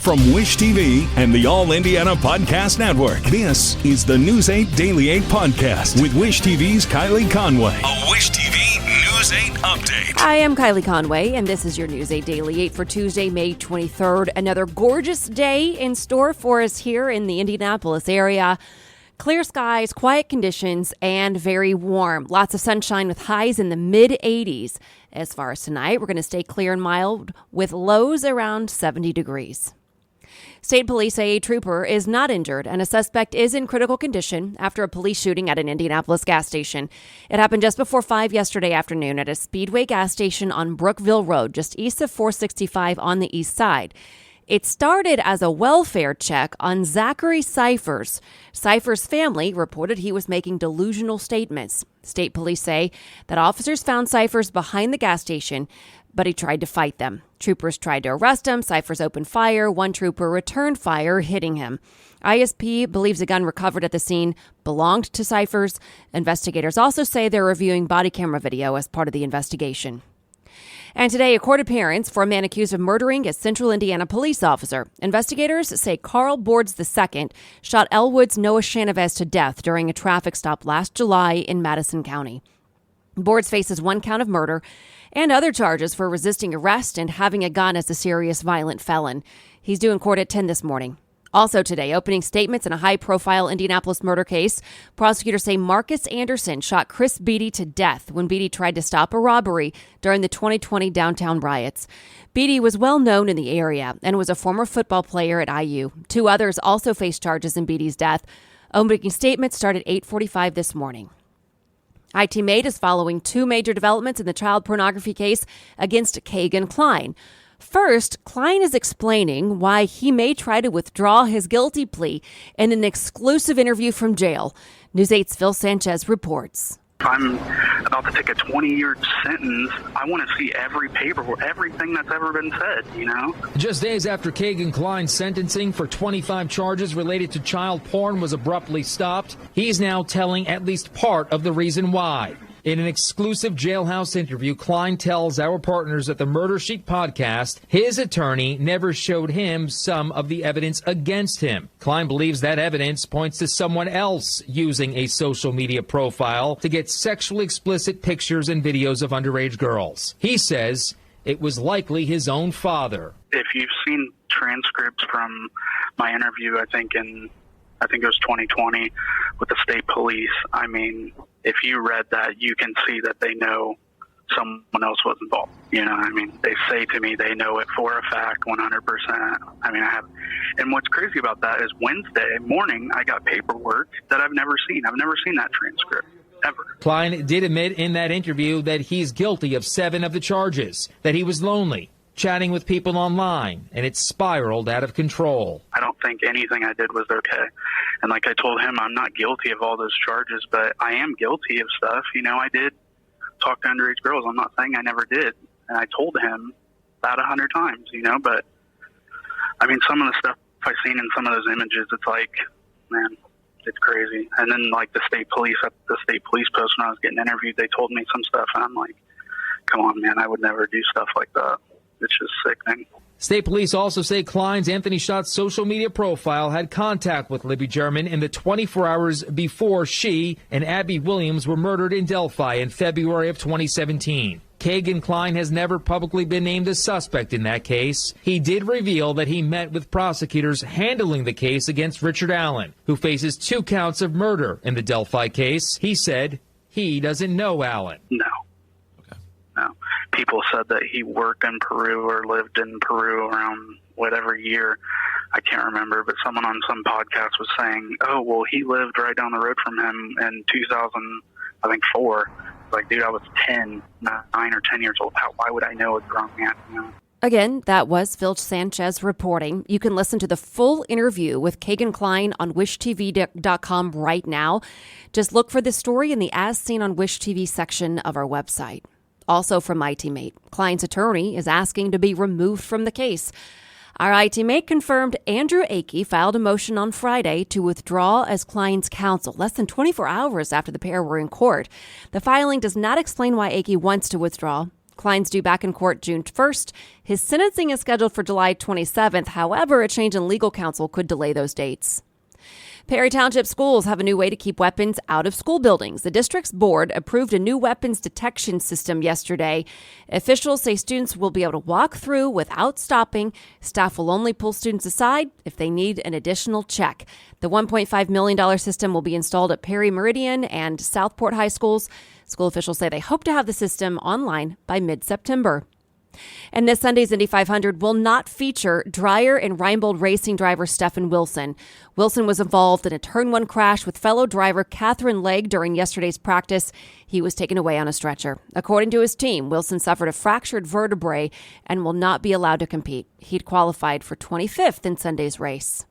From Wish TV and the All Indiana Podcast Network, this is the News 8 Daily 8 Podcast with Wish TV's Kylie Conway. A Wish TV News 8 update. Hi, I'm Kylie Conway, and this is your News 8 Daily 8 for Tuesday, May 23rd. Another gorgeous day in store for us here in the Indianapolis area. Clear skies, quiet conditions, and very warm. Lots of sunshine with highs in the mid-80s. As far as tonight, we're going to stay clear and mild with lows around 70 degrees. State police say a trooper is not injured and a suspect is in critical condition after a police shooting at an Indianapolis gas station. It happened just before 5 yesterday afternoon at a Speedway gas station on Brookville Road, just east of 465 on the east side. It started as a welfare check on Zachary Cyphers. Cyphers' family reported he was making delusional statements. State police say that officers found Cyphers behind the gas station, but he tried to fight them. Troopers tried to arrest him. Cyphers opened fire. One trooper returned fire, hitting him. ISP believes a gun recovered at the scene belonged to Cyphers. Investigators also say they're reviewing body camera video as part of the investigation. And today, a court appearance for a man accused of murdering a Central Indiana police officer. Investigators say Carl Boards II shot Elwood's Noah Chanovez to death during a traffic stop last July in Madison County. Boards faces one count of murder and other charges for resisting arrest and having a gun as a serious violent felon. He's due in court at 10 this morning. Also today, opening statements in a high-profile Indianapolis murder case. Prosecutors say Marcus Anderson shot Chris Beatty to death when Beatty tried to stop a robbery during the 2020 downtown riots. Beatty was well known in the area and was a former football player at IU. Two others also faced charges in Beatty's death. Opening statements start at 8:45 this morning. IT-Mate is following two major developments in the child pornography case against Kegan Kline. First, Kline is explaining why he may try to withdraw his guilty plea in an exclusive interview from jail. News 8's Phil Sanchez reports. I'm about to take a 20-year sentence. I want to see every paperwork, everything that's ever been said, you know? Just days after Kegan Kline's sentencing for 25 charges related to child porn was abruptly stopped, he's now telling at least part of the reason why. In an exclusive jailhouse interview, Kline tells our partners at the Murder Sheet podcast his attorney never showed him some of the evidence against him. Kline believes that evidence points to someone else using a social media profile to get sexually explicit pictures and videos of underage girls. He says it was likely his own father. If you've seen transcripts from my interview, I think it was 2020 with the state police, I mean, if you read that, you can see that they know someone else was involved. You know what I mean? They say to me they know it for a fact, 100%. I mean, I have. And what's crazy about that is Wednesday morning, I got paperwork that I've never seen. I've never seen that transcript, ever. Kline did admit in that interview that he's guilty of 7 of the charges, that he was lonely, chatting with people online, and it spiraled out of control. I don't think anything I did was okay. And like I told him, I'm not guilty of all those charges, but I am guilty of stuff. You know, I did talk to underage girls. I'm not saying I never did. And I told him about 100 times, you know, but I mean, some of the stuff I've seen in some of those images, it's like, man, it's crazy. And then like the state police at the state police post when I was getting interviewed, they told me some stuff and I'm like, come on, man, I would never do stuff like that. It's just sickening. State police also say Kline's Anthony Schott's social media profile had contact with Libby German in the 24 hours before she and Abby Williams were murdered in Delphi in February of 2017. Kegan Kline has never publicly been named a suspect in that case. He did reveal that he met with prosecutors handling the case against Richard Allen, who faces 2 counts of murder in the Delphi case. He said he doesn't know Allen. No. No. People said that he worked in Peru or lived in Peru around whatever year. I can't remember, but someone on some podcast was saying, oh, well, he lived right down the road from him in 2004. Like, dude, I was 9 or 10 years old. Why would I know a grown man? You know? Again, that was Phil Sanchez reporting. You can listen to the full interview with Kegan Kline on wishtv.com right now. Just look for this story in the As Seen on Wish TV section of our website. Also from IT-Mate, Kline's attorney is asking to be removed from the case. Our IT-Mate confirmed Andrew Akey filed a motion on Friday to withdraw as Kline's counsel, less than 24 hours after the pair were in court. The filing does not explain why Akey wants to withdraw. Kline's due back in court June 1st. His sentencing is scheduled for July 27th. However, a change in legal counsel could delay those dates. Perry Township schools have a new way to keep weapons out of school buildings. The district's board approved a new weapons detection system yesterday. Officials say students will be able to walk through without stopping. Staff will only pull students aside if they need an additional check. The $1.5 million system will be installed at Perry Meridian and Southport High Schools. School officials say they hope to have the system online by mid-September. And this Sunday's Indy 500 will not feature Dreyer and Reinbold racing driver Stefan Wilson. Wilson was involved in a Turn 1 crash with fellow driver Catherine Legg during yesterday's practice. He was taken away on a stretcher. According to his team, Wilson suffered a fractured vertebrae and will not be allowed to compete. He'd qualified for 25th in Sunday's race.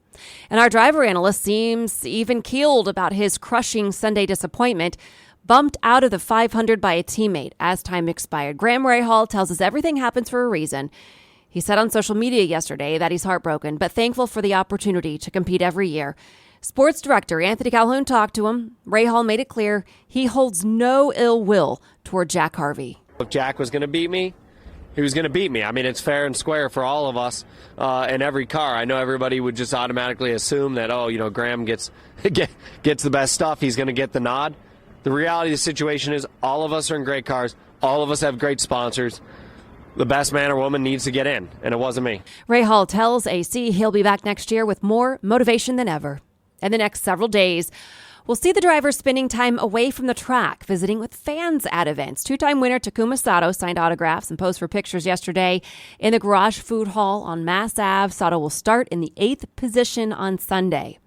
And our driver analyst seems even-keeled about his crushing Sunday disappointment. Bumped out of the 500 by a teammate as time expired. Graham Rahal tells us everything happens for a reason. He said on social media yesterday that he's heartbroken, but thankful for the opportunity to compete every year. Sports director Anthony Calhoun talked to him. Rahal made it clear he holds no ill will toward Jack Harvey. If Jack was going to beat me, he was going to beat me. I mean, it's fair and square for all of us in every car. I know everybody would just automatically assume that, Graham gets the best stuff. He's going to get the nod. The reality of the situation is all of us are in great cars. All of us have great sponsors. The best man or woman needs to get in, and it wasn't me. Rahal tells AC he'll be back next year with more motivation than ever. In the next several days, we'll see the drivers spending time away from the track, visiting with fans at events. Two-time winner Takuma Sato signed autographs and posed for pictures yesterday in the Garage Food Hall on Mass Ave. Sato will start in the 8th position on Sunday.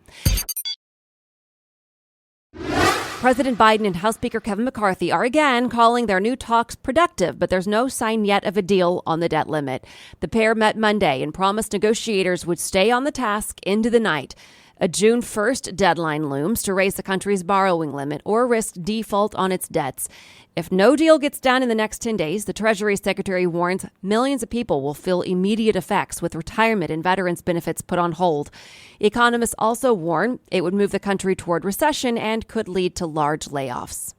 President Biden and House Speaker Kevin McCarthy are again calling their new talks productive, but there's no sign yet of a deal on the debt limit. The pair met Monday and promised negotiators would stay on the task into the night. A June 1st deadline looms to raise the country's borrowing limit or risk default on its debts. If no deal gets done in the next 10 days, the Treasury Secretary warns millions of people will feel immediate effects with retirement and veterans benefits put on hold. Economists also warn it would move the country toward recession and could lead to large layoffs.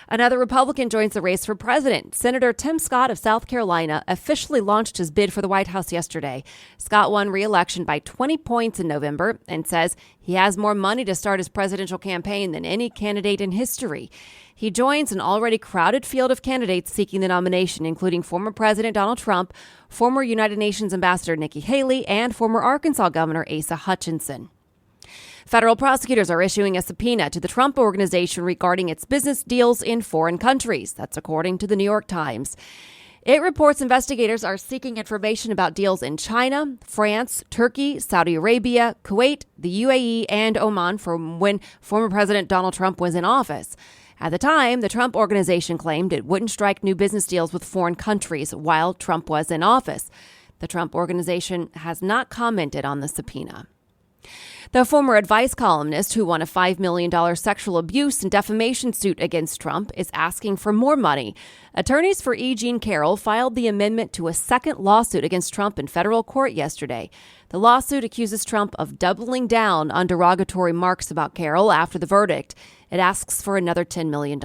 Another Republican joins the race for president. Senator Tim Scott of South Carolina officially launched his bid for the White House yesterday. Scott won re-election by 20 points in November and says he has more money to start his presidential campaign than any candidate in history. He joins an already crowded field of candidates seeking the nomination, including former President Donald Trump, former United Nations Ambassador Nikki Haley, and former Arkansas Governor Asa Hutchinson. Federal prosecutors are issuing a subpoena to the Trump Organization regarding its business deals in foreign countries. That's according to the New York Times. It reports investigators are seeking information about deals in China, France, Turkey, Saudi Arabia, Kuwait, the UAE, and Oman from when former President Donald Trump was in office. At the time, the Trump Organization claimed it wouldn't strike new business deals with foreign countries while Trump was in office. The Trump Organization has not commented on the subpoena. The former advice columnist who won a $5 million sexual abuse and defamation suit against Trump is asking for more money. Attorneys for E. Jean Carroll filed the amendment to a second lawsuit against Trump in federal court yesterday. The lawsuit accuses Trump of doubling down on derogatory remarks about Carroll after the verdict. It asks for another $10 million.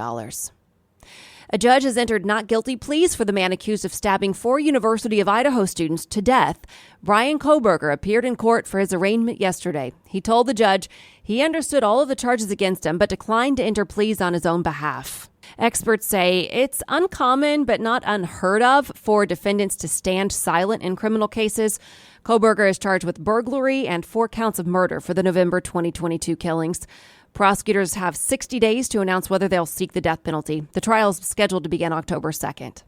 A judge has entered not guilty pleas for the man accused of stabbing 4 University of Idaho students to death. Brian Kohberger appeared in court for his arraignment yesterday. He told the judge he understood all of the charges against him, but declined to enter pleas on his own behalf. Experts say it's uncommon but not unheard of for defendants to stand silent in criminal cases. Kohberger is charged with burglary and 4 counts of murder for the November 2022 killings. Prosecutors have 60 days to announce whether they'll seek the death penalty. The trial is scheduled to begin October 2nd.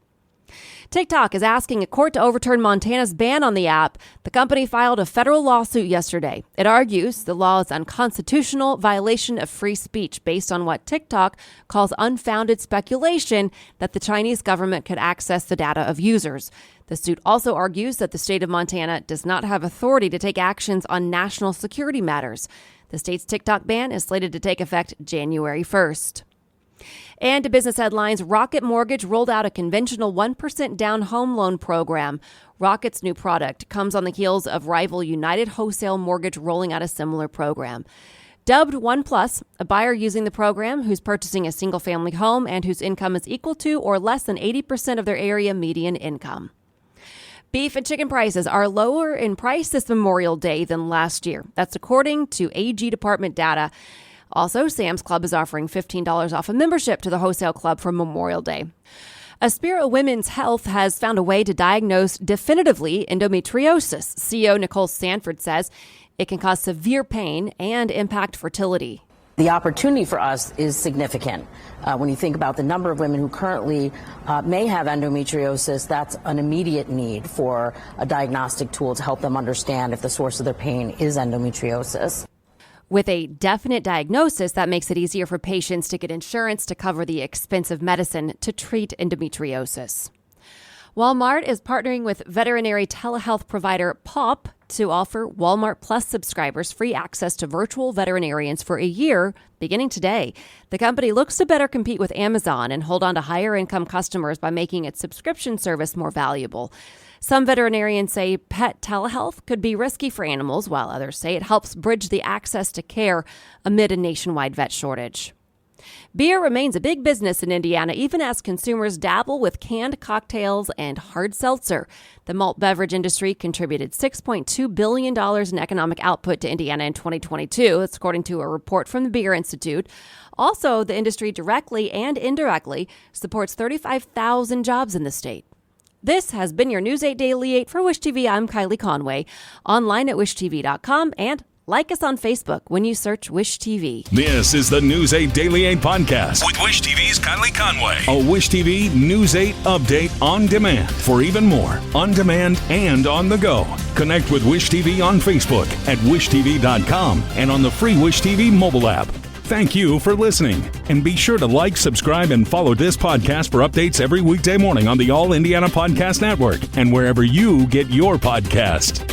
TikTok is asking a court to overturn Montana's ban on the app. The company filed a federal lawsuit yesterday. It argues the law is unconstitutional violation of free speech based on what TikTok calls unfounded speculation that the Chinese government could access the data of users. The suit also argues that the state of Montana does not have authority to take actions on national security matters. The state's TikTok ban is slated to take effect January 1st. And to business headlines, Rocket Mortgage rolled out a conventional 1% down home loan program. Rocket's new product comes on the heels of rival United Wholesale Mortgage rolling out a similar program. Dubbed One Plus, a buyer using the program who's purchasing a single-family home and whose income is equal to or less than 80% of their area median income. Beef and chicken prices are lower in price this Memorial Day than last year. That's according to AG department data. Also, Sam's Club is offering $15 off a membership to the wholesale club for Memorial Day. Aspira Women's Health has found a way to diagnose definitively endometriosis. CEO Nicole Sanford says it can cause severe pain and impact fertility. The opportunity for us is significant. When you think about the number of women who currently may have endometriosis, that's an immediate need for a diagnostic tool to help them understand if the source of their pain is endometriosis. With a definite diagnosis, that makes it easier for patients to get insurance to cover the expensive medicine to treat endometriosis. Walmart is partnering with veterinary telehealth provider PAWP to offer Walmart Plus subscribers free access to virtual veterinarians for a year, beginning today. The company looks to better compete with Amazon and hold on to higher income customers by making its subscription service more valuable. Some veterinarians say pet telehealth could be risky for animals, while others say it helps bridge the access to care amid a nationwide vet shortage. Beer remains a big business in Indiana, even as consumers dabble with canned cocktails and hard seltzer. The malt beverage industry contributed $6.2 billion in economic output to Indiana in 2022. That's according to a report from the Beer Institute. Also, the industry directly and indirectly supports 35,000 jobs in the state. This has been your News 8 Daily 8 for Wish TV. I'm Kylie Conway, online at wishtv.com, and like us on Facebook when you search Wish TV. This is the News 8 Daily 8 podcast with Wish TV's Kylie Conway. A Wish TV News 8 update on demand. For even more, on demand and on the go. Connect with Wish TV on Facebook at wishtv.com and on the free Wish TV mobile app. Thank you for listening. And be sure to like, subscribe, and follow this podcast for updates every weekday morning on the All Indiana Podcast Network and wherever you get your podcast.